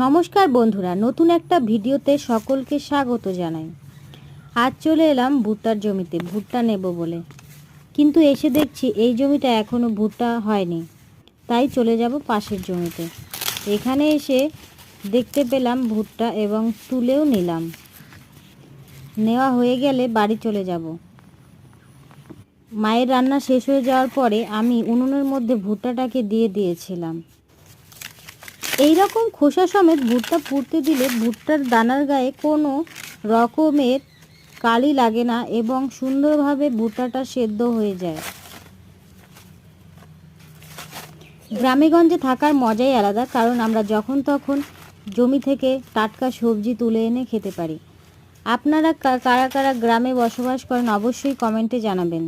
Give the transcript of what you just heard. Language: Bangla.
নমস্কার বন্ধুরা, নতুন একটা ভিডিওতে সকলকে স্বাগত জানাই। আজ চলে এলাম ভুট্টার জমিতে ভুট্টা নেব বলে, কিন্তু এসে দেখছি এই জমিটা এখনও ভুট্টা হয়নি, তাই চলে যাব পাশের জমিতে। এখানে এসে দেখতে পেলাম ভুট্টা এবং তুলেও নিলাম। নেওয়া হয়ে গেলে বাড়ি চলে যাব। মায়ের রান্না শেষ হয়ে যাওয়ার পরে আমি উনুনের মধ্যে ভুট্টাটাকে দিয়ে দিয়েছিলাম। এই রকম খোসা সমেত ভুট্টা পুড়তে দিলে ভুট্টার দানার গায়ে কোনো রকমের কালি লাগে না এবং সুন্দরভাবে ভুট্টাটা সেদ্ধ হয়ে যায়। গ্রামেগঞ্জে থাকার মজাই আলাদা, কারণ আমরা যখন তখন জমি থেকে টাটকা সবজি তুলে এনে খেতে পারি। আপনারা কারা কারা গ্রামে বসবাস করেন অবশ্যই কমেন্টে জানাবেন।